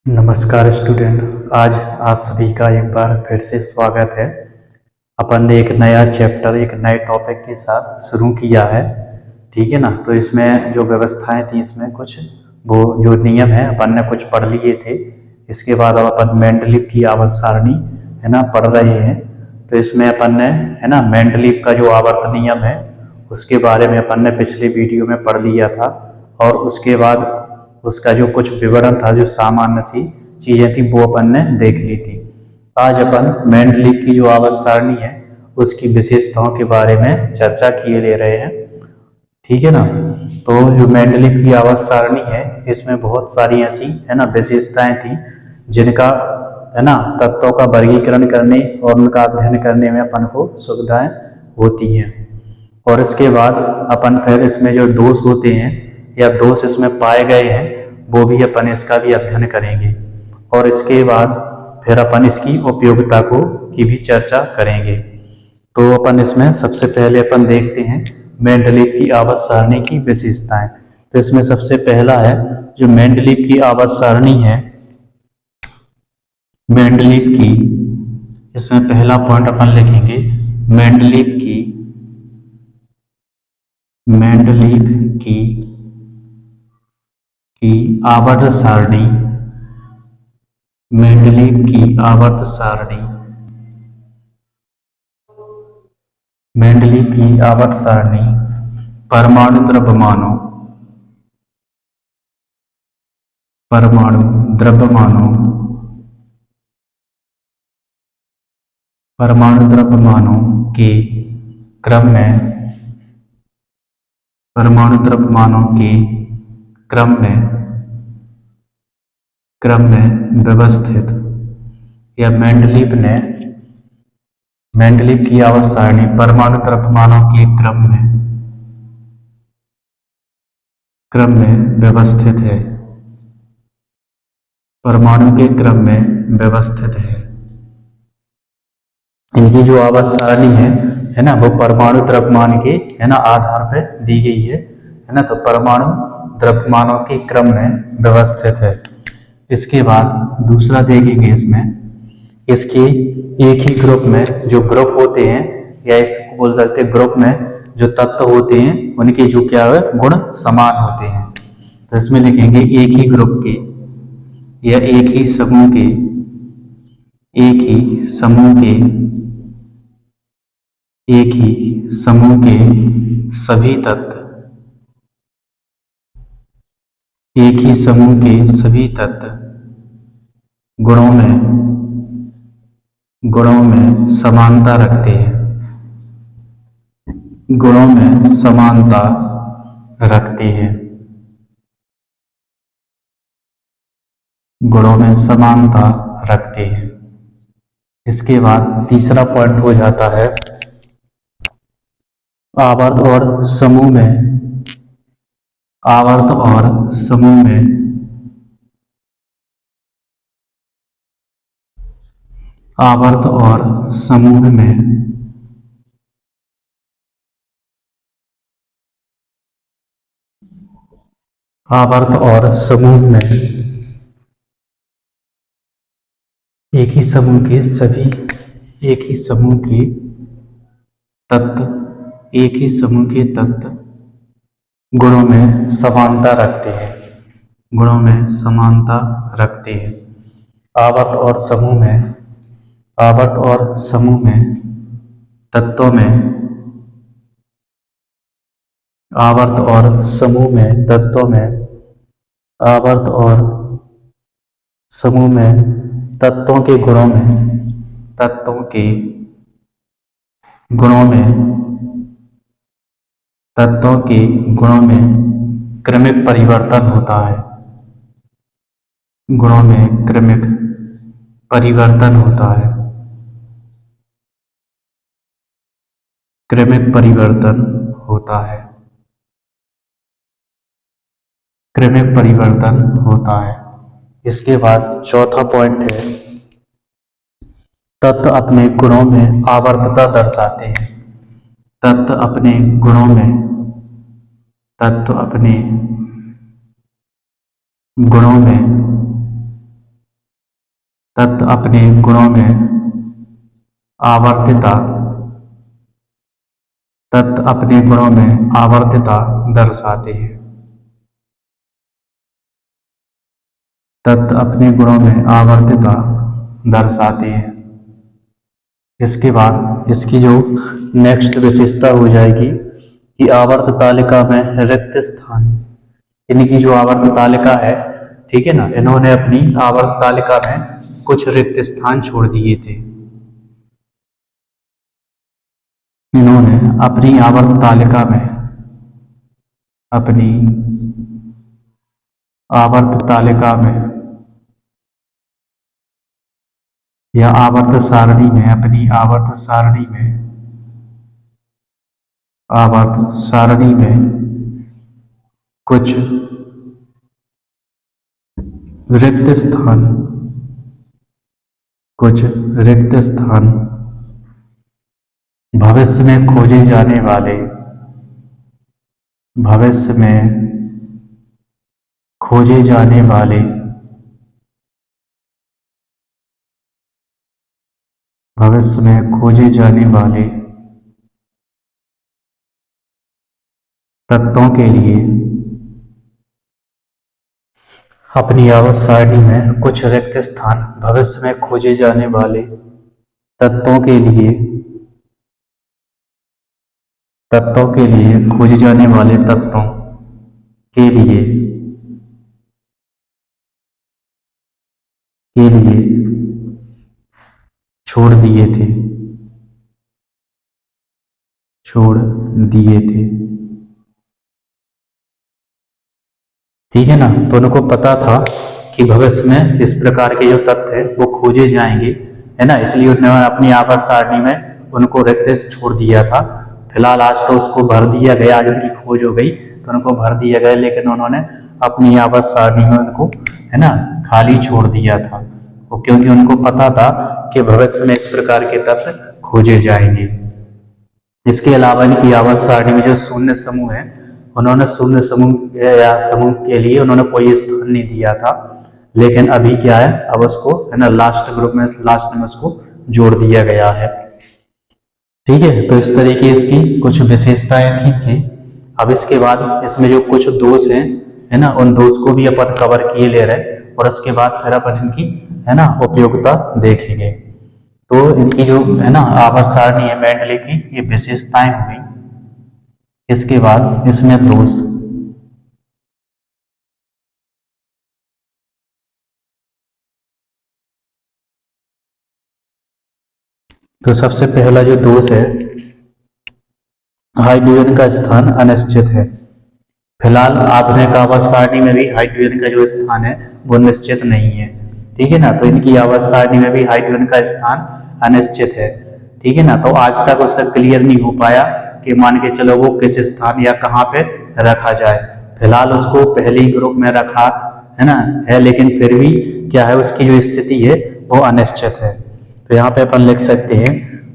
नमस्कार स्टूडेंट। आज आप सभी का एक बार फिर से स्वागत है। अपन ने एक नया चैप्टर एक नए टॉपिक के साथ शुरू किया है। ठीक है ना। तो इसमें जो व्यवस्थाएं थी, इसमें कुछ वो जो नियम है अपन ने कुछ पढ़ लिए थे। इसके बाद अब अपन मेंडलीव की आवर्त सारणी है ना पढ़ रहे हैं। तो इसमें अपन ने है ना मेंडलीव का जो आवर्त नियम है उसके बारे में अपन ने पिछले वीडियो में पढ़ लिया था। और उसके बाद उसका जो कुछ विवरण था, जो सामान्य सी चीजें थी, वो अपन ने देख ली थी। आज अपन मेंडलीव की जो आवर्त सारणी है उसकी विशेषताओं के बारे में चर्चा किए ले रहे हैं। ठीक है ना। तो जो मेंडलीव की आवर्त सारणी है इसमें बहुत सारी ऐसी है ना विशेषताएं थी जिनका है ना तत्वों का वर्गीकरण करने और उनका अध्ययन करने में अपन को सुविधाएं होती हैं। और इसके बाद अपन फिर इसमें जो दोष होते हैं या दोष इसमें पाए गए हैं वो भी अपन इसका भी अध्ययन करेंगे। और इसके बाद फिर अपन इसकी उपयोगिता को की भी चर्चा करेंगे। तो अपन इसमें सबसे पहले अपन देखते हैं मेंडलीव की आवर्त सारणी की विशेषताएं। तो इसमें सबसे पहला है जो मेंडलीव की आवर्त सारणी है। मेंडलीव की इसमें पहला पॉइंट अपन लिखेंगे मेंडलीव की आवर्त सारणी। मेंडलीव की आवर्त सारणी मेंडलीव की आवर्त सारणी परमाणु द्रव्यमानों के क्रम में व्यवस्थित, या मेंडलीव की आवर्त सारणी परमाणु द्रव्यमानों के क्रम में व्यवस्थित है। परमाणु के क्रम में व्यवस्थित है। इनकी जो आवर्त सारणी है ना, वो परमाणु द्रव्यमान के है ना आधार पर दी गई है ना। तो परमाणु द्रव्यमानों के क्रम में व्यवस्थित है। इसके बाद दूसरा देखेंगे, इसमें इसके एक ही ग्रुप में जो ग्रुप होते हैं, या इसको बोल सकते हैं ग्रुप में जो तत्व होते हैं उनके जो क्या है गुण समान होते हैं। तो इसमें लिखेंगे एक ही ग्रुप के या एक ही समूह के सभी तत्व गुणों में समानता रखते हैं। इसके बाद तीसरा पॉइंट हो जाता है आवर्त और समूह में एक ही समूह के तत्व गुणों में समानता रखते हैं। आवर्त और समूह में तत्वों में तत्वों के गुणों में क्रमिक परिवर्तन होता है। क्रमिक परिवर्तन होता है। इसके बाद चौथा पॉइंट है तत्व अपने गुणों में आवर्तता दर्शाते हैं। तत्व अपने गुणों में तत् अपने गुणों में आवर्तता, तत् अपने गुणों में आवर्तता दर्शाते हैं, तत् अपने गुणों में आवर्तता दर्शाते हैं। इसके बाद इसकी जो नेक्स्ट विशेषता हो जाएगी कि आवर्त तालिका में रिक्त स्थान, इनकी जो आवर्त तालिका है, ठीक है ना, इन्होंने अपनी आवर्त तालिका में कुछ रिक्त स्थान छोड़ दिए थे। इन्होंने अपनी आवर्त तालिका में, अपनी आवर्त तालिका में या आवर्त सारणी में, अपनी आवर्त सारणी में, आवर्त सारणी में कुछ रिक्त स्थान, कुछ रिक्त स्थान भविष्य में खोजे जाने वाले, भविष्य में खोजे जाने वाले, भविष्य में खोजे जाने वाले तत्वों के लिए अपनी आवर्त सारणी में कुछ रिक्त स्थान भविष्य में खोजे जाने वाले तत्वों के लिए, तत्वों के लिए, खोजे जाने वाले तत्वों के लिए छोड़ दिए थे, छोड़ दिए थे। ठीक है ना, तो उनको पता था कि भविष्य में इस प्रकार के जो तत्व है वो खोजे जाएंगे, है ना, इसलिए उन्होंने अपनी आवर्त सारणी में उनको रिक्त छोड़ दिया था। फिलहाल आज तो उसको भर दिया गया, आज उनकी खोज हो गई तो उनको भर दिया गया, लेकिन उन्होंने अपनी आवर्त सारणी में उनको, है ना, खाली छोड़ दिया था, क्योंकि उनको पता था कि भविष्य में इस प्रकार के तत्व खोजे जाएंगे। इसके अलावा इनकी आवर्त सारणी में जो शून्य समूह है, उन्होंने शून्य समूह या समूह के लिए उन्होंने कोई स्थान नहीं दिया था, लेकिन अभी क्या है, अब उसको, है ना, लास्ट ग्रुप में, लास्ट में उसको जोड़ दिया गया है। ठीक है, तो इस तरीके इसकी कुछ विशेषताएं थी। अब इसके बाद इसमें जो कुछ दोष हैं, है ना, उन दोष को भी अपन कवर किए ले रहे, और उसके बाद फिर अपन इनकी, है ना, उपयोगिता देखेंगे। तो इनकी जो, है ना, आवर्त सारणी है मेंडले की, ये विशेषताएं हो गई। इसके बाद इसमें दोष, तो सबसे पहला जो दोष है, हाइड्रोजन का स्थान अनिश्चित है। फिलहाल आधुनिक आवर्त सारणी में भी हाइड्रोजन का जो स्थान है वो निश्चित नहीं है। ठीक है ना, तो इनकी आवर्त सारणी में भी हाइड्रोजन का स्थान अनिश्चित है। ठीक है ना, तो आज तक उसका क्लियर नहीं हो पाया कि मान के चलो वो किस स्थान या कहाँ पे रखा जाए। फिलहाल उसको पहले ही ग्रुप में रखा, है ना, है, लेकिन फिर भी क्या है, उसकी जो स्थिति है वो अनिश्चित है। तो यहाँ पे अपन लिख सकते हैं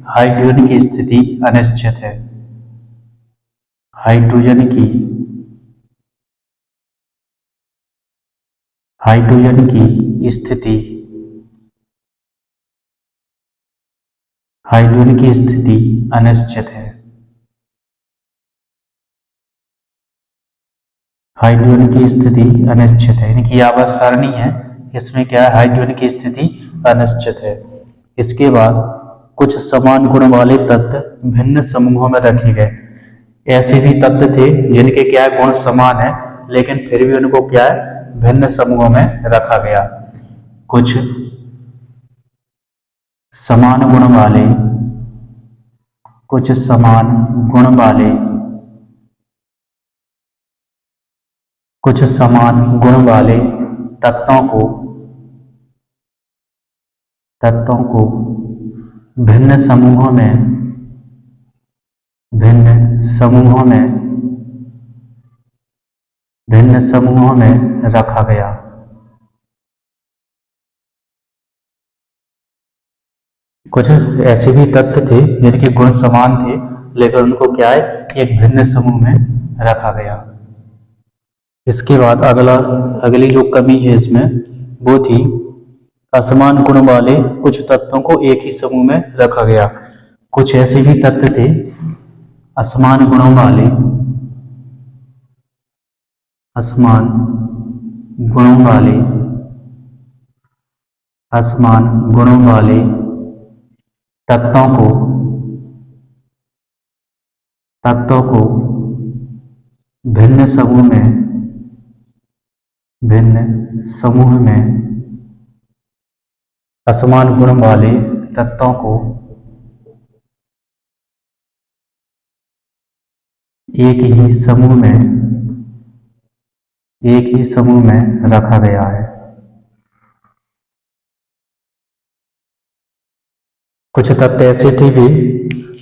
हाइड्रोजन की स्थिति अनिश्चित है, हाइड्रोजन की, हाइड्रोजन की स्थिति, हाइड्रोजन की स्थिति अनिश्चित है, हाइड्रोजन की स्थिति अनिश्चित है। इनकी आवर्त सारणी है, इसमें क्या है, हाइड्रोजन की स्थिति अनिश्चित है। इसके बाद कुछ समान गुण वाले तत्व भिन्न समूहों में रखे गए। ऐसे भी तत्व थे जिनके क्या है, गुण समान है, लेकिन फिर भी उनको क्या है, भिन्न समूहों में रखा गया। कुछ समान गुण वाले, कुछ समान गुण वाले, कुछ समान गुण वाले तत्वों को भिन्न समूहों में, भिन्न समूहों में, भिन्न समूहों में रखा गया। कुछ ऐसे भी तत्व थे जिनके गुण समान थे, लेकिन उनको क्या है, एक भिन्न समूह में रखा गया। इसके बाद अगली जो कमी है इसमें वो थी असमान गुण वाले कुछ तत्वों को एक ही समूह में रखा गया। कुछ ऐसे भी तत्व थे असमान गुणों वाले, असमान गुणों वाले, असमान गुणों वाले तत्वों को भिन्न समूह में असमान गुण वाले तत्वों को एक ही समूह में रखा गया है। कुछ तत्व ऐसे थे भी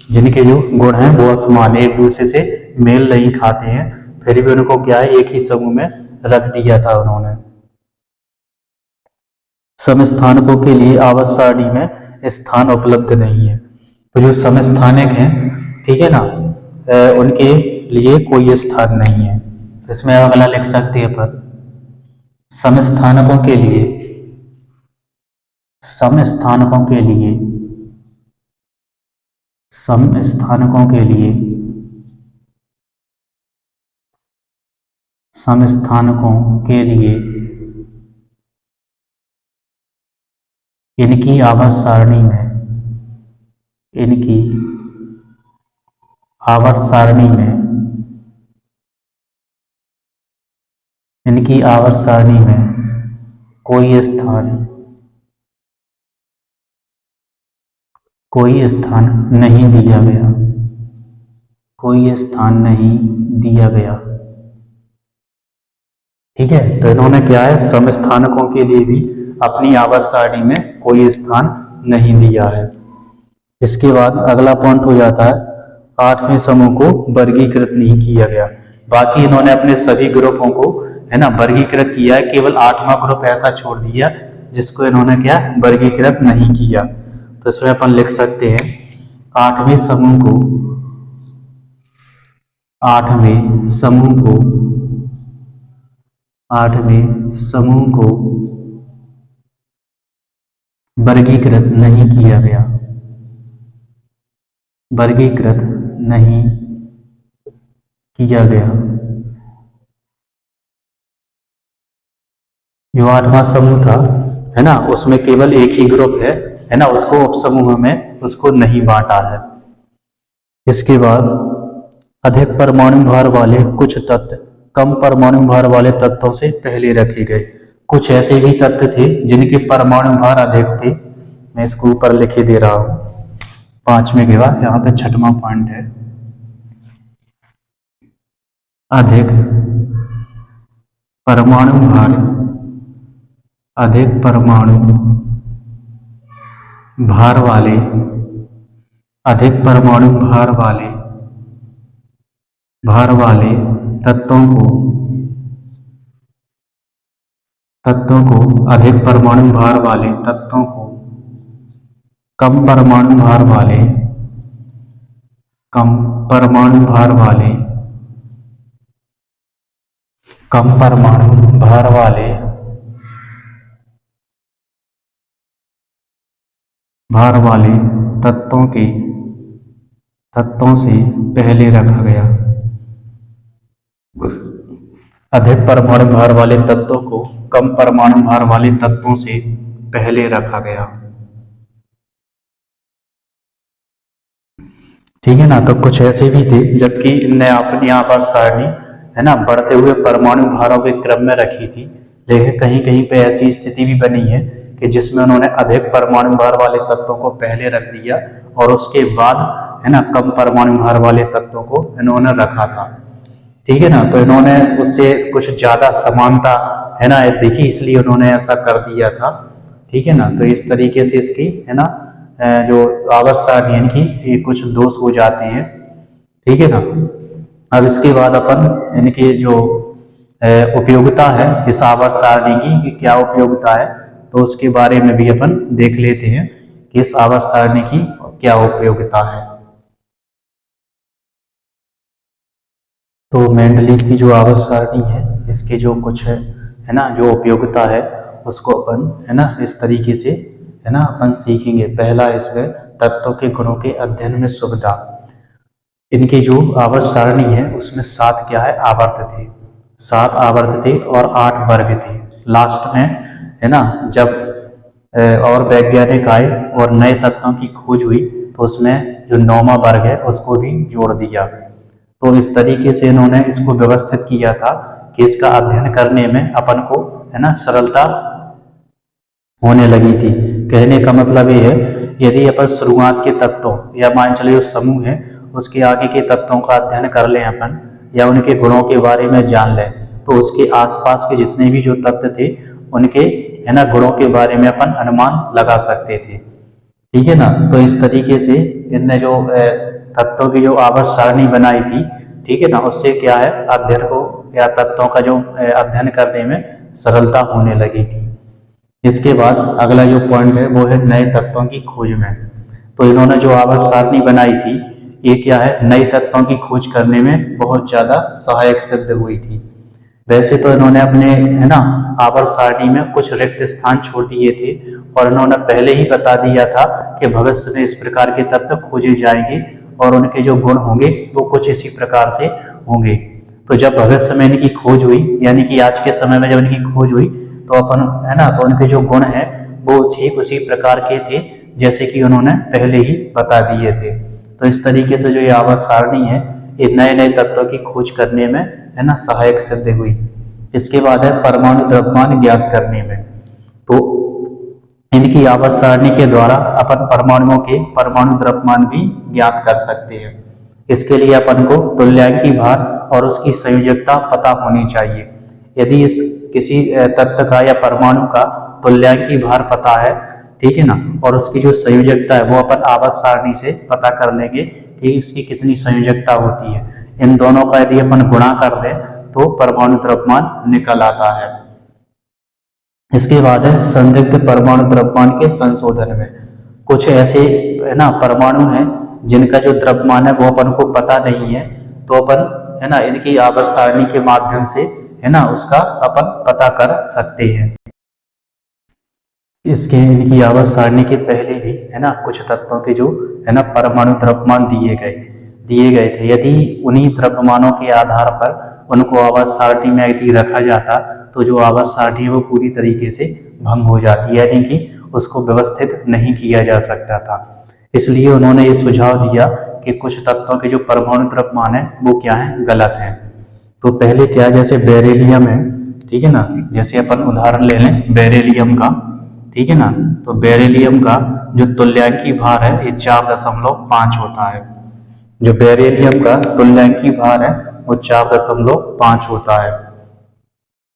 जिनके जो गुण हैं वो असमान, एक दूसरे से मेल नहीं खाते हैं, फिर भी उनको क्या है एक ही समूह में रख दिया था उन्होंने। समस्थानकों के लिए आवर्त सारणी में स्थान उपलब्ध नहीं है। तो जो समस्थानिक हैं, ठीक है ना, उनके लिए कोई स्थान नहीं है। तो इसमें अगला लिख सकते हैं पर समस्थानकों के लिए समस्थानकों के लिए इनकी आवर्त सारणी में कोई स्थान नहीं दिया गया। ठीक है, तो इन्होंने क्या है समस्थानकों के लिए भी अपनी आवर्त सारणी में कोई स्थान नहीं दिया है। इसके बाद अगला पॉइंट हो जाता है 8वें समूह को वर्गीकृत नहीं किया गया। बाकी इन्होंने अपने सभी ग्रुपों को है ना वर्गीकृत किया है, केवल 8वां ग्रुप ऐसा छोड़ दिया जिसको इन्होंने क्या वर्गीकृत नहीं किया। तो इसमें अपन लिख सकते हैं 8वें समूह को वर्गीकृत नहीं किया गया। जो 8वां समूह था है ना, उसमें केवल एक ही ग्रुप है ना, उसको उपसमूह में उसको नहीं बांटा है। इसके बाद अधिक परमाणु भार वाले कुछ तत्व कम परमाणु भार वाले तत्वों से पहले रखे गए। कुछ ऐसे भी तत्व थे जिनके परमाणु भार अधिक थे। मैं इसको ऊपर लिखे दे रहा हूं 5वें के बाद, यहाँ पे 6वां पॉइंट है। अधिक परमाणु भार वाले तत्वों को अधिक परमाणु भार वाले तत्वों को कम परमाणु भार वाले तत्वों से पहले रखा गया। अधिक परमाणु भार वाले तत्वों को कम परमाणु भार वाले तत्वों से पहले रखा गया। ठीक है ना, तो कुछ ऐसे भी थे जबकि इनने अपनी आवर्त सारणी है ना बढ़ते हुए परमाणु भारों के क्रम में रखी थी, लेकिन कहीं कहीं पे ऐसी स्थिति भी बनी है कि जिसमें उन्होंने अधिक परमाणु भार वाले तत्वों को पहले रख दिया और उसके बाद है ना कम परमाणु भार वाले तत्वों को इन्होंने रखा था। ठीक है ना, तो इन्होंने उससे कुछ ज्यादा समानता है ना दिखी, इसलिए उन्होंने ऐसा कर दिया था। ठीक है ना, तो इस तरीके से इसकी है ना जो आवर्त सारणी इनकी ये कुछ दोष हो जाते हैं। ठीक है ना, अब इसके बाद अपन इनकी जो उपयोगिता है इस आवर्त सारणी की कि क्या उपयोगिता है, तो उसके बारे में भी अपन देख लेते हैं कि इस आवर्त सारणी की क्या उपयोगिता है। तो मेंडलीव की जो आवर्त सारणी है इसके जो कुछ है ना जो उपयोगिता है उसको अपन है ना इस तरीके से है ना अपन सीखेंगे। पहला इसमें तत्वों के गुणों के अध्ययन में सुविधा। इनकी जो आवर्त सारणी है उसमें 7 क्या है आवर्त थे, 7 आवर्त थे और 8 वर्ग थे। लास्ट में है ना जब और वैज्ञानिक आए और नए तत्वों की खोज हुई तो उसमें जो 9वां वर्ग है उसको भी जोड़ दिया। तो इस तरीके से इन्होंने इसको व्यवस्थित किया था कि इसका अध्ययन करने में अपन को है ना सरलता होने लगी थी। कहने का मतलब ये है यदि अपन शुरुआत के तत्वों या मान चलिए जो समूह है उसके आगे के तत्वों का अध्ययन कर लें अपन या उनके गुणों के बारे में जान लें तो उसके आसपास के जितने भी जो तत्व थे उनके है ना गुणों के बारे में अपन अनुमान लगा सकते थे। ठीक है ना। तो इस तरीके से इनने जो तत्वों की जो आवर्त सारणी बनाई थी, ठीक है ना, उससे क्या है अध्ययन को या तत्वों का जो अध्ययन करने में सरलता होने लगी थी। इसके बाद अगला जो पॉइंट है वो है नए तत्वों की खोज में। तो इन्होंने जो आवर्त सारणी बनाई थी ये क्या है नए तत्वों की खोज करने में बहुत ज्यादा सहायक सिद्ध हुई थी। वैसे तो इन्होंने अपने है ना आवर्त सारणी में कुछ रिक्त स्थान छोड़ दिए थे और इन्होंने पहले ही बता दिया था कि भविष्य में इस प्रकार के तत्व खोजे जाएंगे और उनके जो गुण होंगे वो कुछ इसी प्रकार से होंगे। तो जब भविष्य में इनकी खोज हुई यानी कि आज के समय में जब इनकी खोज हुई तो अपन है ना तो उनके जो गुण हैं वो ठीक उसी प्रकार के थे जैसे कि उन्होंने पहले ही बता दिए थे। तो इस तरीके से जो ये आवर्त सारणी है ये नए नए तत्वों की खोज करने में है ना सहायक सिद्ध हुई। इसके बाद है परमाणु द्रव्यमान ज्ञात करने में। तो इनकी आवर्त सारणी के द्वारा अपन परमाणुओं के परमाणु द्रव्यमान भी ज्ञात कर सकते हैं। इसके लिए अपन को तुल्यांकी भार और उसकी संयोजकता पता होनी चाहिए। यदि इस किसी तत्व का या परमाणु का तुल्यांकी भार पता है, ठीक है ना, और उसकी जो संयोजकता है वो अपन आवर्त सारणी से पता कर लेंगे कि इसकी कितनी संयोजकता होती है। इन दोनों का यदि अपन गुणा कर दें तो परमाणु द्रव्यमान निकल आता है। इसके बाद है संदिग्ध परमाणु द्रव्यमान के संशोधन में। कुछ ऐसे है ना परमाणु हैं जिनका जो द्रव्यमान है वो अपन को पता नहीं है तो अपन है ना इनकी आवर्त सारणी के माध्यम से है ना उसका अपन पता कर सकते हैं। इसके इनकी आवर्त सारणी के पहले भी है ना कुछ तत्वों के जो है ना परमाणु द्रव्यमान दिए गए थे। यदि उन्हीं द्रव्यमानों के आधार पर उनको आवर्त सारणी में यदि रखा जाता तो जो आवर्त सारणी है वो पूरी तरीके से भंग हो जाती है यानी कि उसको व्यवस्थित नहीं किया जा सकता था। इसलिए उन्होंने ये सुझाव दिया कि कुछ तत्वों के जो परमाणु द्रव्यमान है वो क्या है गलत है। तो पहले क्या जैसे बेरिलियम है, ठीक है ना, जैसे अपन उदाहरण ले लें बेरिलियम का, ठीक है ना, तो बेरिलियम का जो तुल्यांकी भार है ये 4.5 होता है। जो बेरिलियम का तुल्यांकी भार है वो 4.5 होता है,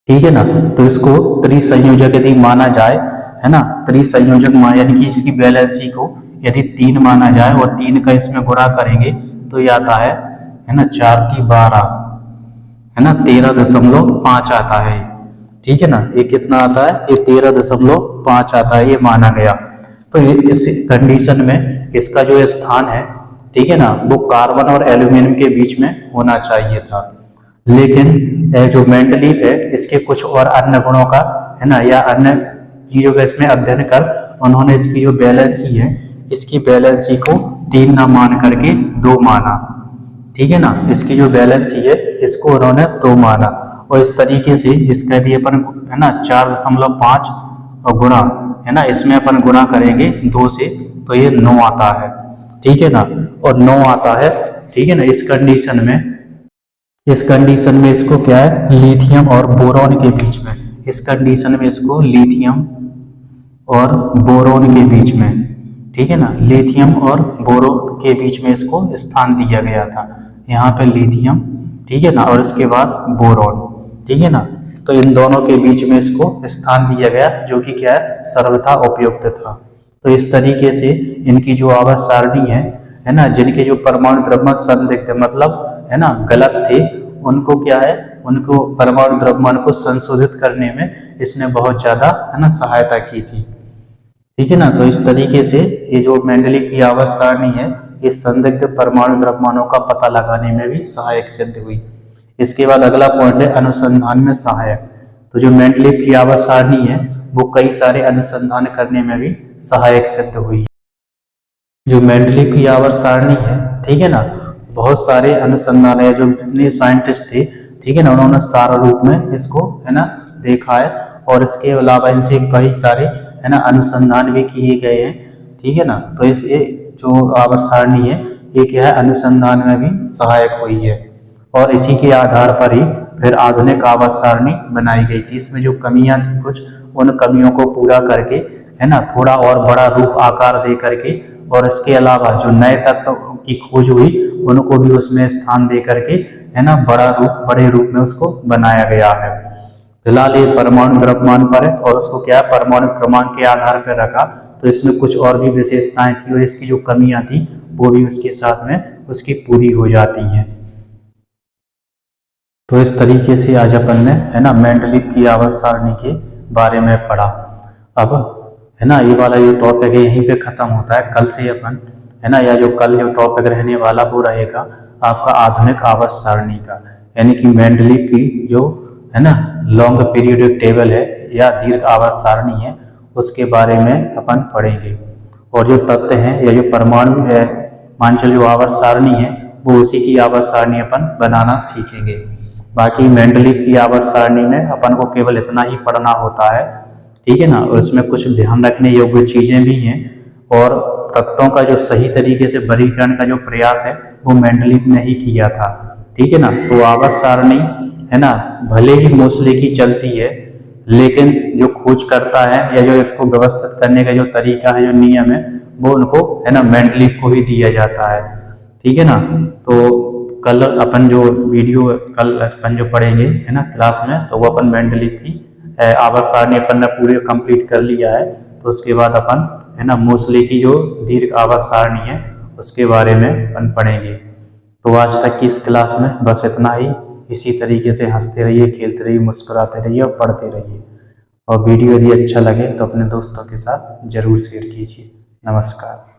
ठीक है ना। तो इसको त्रिसंयोजक यदि माना जाए है ना, त्रिसंयोजक मान यानी कि इसकी वैलेंसी को यदि 3 माना जाए और 3 का इसमें गुणा करेंगे तो ये आता है ना 4 × 12 है ना 13.5 आता है, ठीक है ना। ये कितना आता है ये 13.5 आता है ये माना गया। तो इस कंडीशन में इसका जो स्थान है, ठीक है ना, वो कार्बन और एल्यूमिनियम के बीच में होना चाहिए था। लेकिन जो मेंडलीव है इसके कुछ और अन्य गुणों का है ना या अन्य चीजों का इसमें अध्ययन कर उन्होंने इसकी जो बैलेंसी है इसकी बैलेंसी को 3 ना मान करके 2 माना, ठीक है ना। इसकी जो बैलेंसी है इसको उन्होंने 2 माना और इस तरीके से इसका यदि अपन है ना 4.5 और गुणा है ना इसमें अपन गुणा करेंगे 2 से तो ये 9 आता है, ठीक है ना, और 9 आता है, ठीक है ना। इस कंडीशन में इसको क्या है लिथियम और बोरॉन के बीच में, इस कंडीशन में इसको लिथियम और बोरॉन के बीच में, ठीक है ना, लिथियम और बोरॉन के बीच में इसको स्थान दिया गया था। यहाँ पे लिथियम, ठीक है ना, और इसके बाद बोरॉन, ठीक है ना। तो इन दोनों के बीच में इसको स्थान दिया गया जो कि क्या है सर्वथा उपयुक्त था। तो इस तरीके से इनकी जो आवर्त सारणी है ना, जिनके जो परमाणु द्रव्यमान संदिग्ध मतलब है ना गलत थे उनको क्या है उनको परमाणु द्रव्यमान को संशोधित करने में इसने बहुत ज्यादा है ना सहायता की थी, ठीक है ना। तो इस तरीके से ये जो मेंडलीव की आवर्त सारणी है ये संदिग्ध परमाणु द्रव्यमानों का पता लगाने में भी सहायक सिद्ध हुई। इसके बाद अगला पॉइंट है अनुसंधान में सहायक। तो जो मेंडलीव की आवर्त सारणी है वो कई सारे अनुसंधान करने में भी सहायक सिद्ध हुई। जो मेंडलीव की आवर्त सारणी है, ठीक है ना, बहुत सारे अनुसंधान है, जो जितने साइंटिस्ट थे, ठीक है ना, उन्होंने सारा रूप में इसको, है ना, देखा है। और इसके अलावा इनसे कई सारे, है ना, अनुसंधान भी किए गए हैं, ठीक है ना। तो इस जो आवर्त सारणी है ये क्या है, अनुसंधान में भी सहायक हुई है। और इसी के आधार पर ही फिर आधुनिक आवर्त सारणी बनाई गई थी। इसमें जो कमियां थी कुछ, उन कमियों को पूरा करके, है ना, थोड़ा और बड़ा रूप आकार दे करके, और इसके अलावा जो नए तत्व की खोज हुई उनको भी उसमें स्थान दे करके, है ना, बड़े रूप में उसको बनाया गया है। फिलहाल ये परमाणु द्रव्यमान पर है और उसको क्या है, परमाणु क्रमांक के आधार पर रखा। तो इसमें कुछ और भी विशेषताएं थी और इसकी जो कमियां थी वो भी उसके साथ में उसकी पूरी हो जाती हैं। तो इस तरीके से आज अपन ने, है ना, मेंडलीव की आवर्त सारणी के बारे में पढ़ा। अब, है ना, ये वाला जो टॉपिक है यहीं पे खत्म होता है। कल से अपन, है ना, या जो कल जो टॉपिक रहने वाला वो रहेगा आपका आधुनिक आवर्त सारणी का, यानी कि मेंडलीव की जो, है ना, लॉन्ग पीरियोडिक टेबल है या दीर्घ आवर्त सारणी है, उसके बारे में अपन पढ़ेंगे। और जो तत्व हैं या जो परमाणु है, मानचल जो आवर्त सारणी है, वो उसी की आवर्त सारणी अपन बनाना सीखेंगे। बाकी मेंडलीव की आवर्त सारणी में अपन को केवल इतना ही पढ़ना होता है, ठीक है ना। और उसमें कुछ ध्यान रखने योग्य चीजें भी हैं, और तत्वों का जो सही तरीके से वर्गीकरण का जो प्रयास है वो मेंडलीव ने ही किया था, ठीक है ना। तो आवर्त सारणी, है ना, भले ही मोसले की चलती है, लेकिन जो खोज करता है या जो इसको व्यवस्थित करने का जो तरीका है, जो नियम है, वो उनको, है ना, मेंडलीव को ही दिया जाता है, ठीक है ना। तो कल अपन जो वीडियो कल अपन जो पढ़ेंगे, है ना, क्लास में, तो वो अपन मेंडलीव की आवर्त सारणी अपन ने पूरे कंप्लीट कर लिया है। तो उसके बाद अपन, है ना, मोसले की जो दीर्घ आवर्त सारणी है उसके बारे में अपन पढ़ेंगे। तो आज तक की इस क्लास में बस इतना ही। इसी तरीके से हंसते रहिए, खेलते रहिए, मुस्कुराते रहिए और पढ़ते रहिए। और वीडियो यदि अच्छा लगे तो अपने दोस्तों के साथ जरूर शेयर कीजिए। नमस्कार।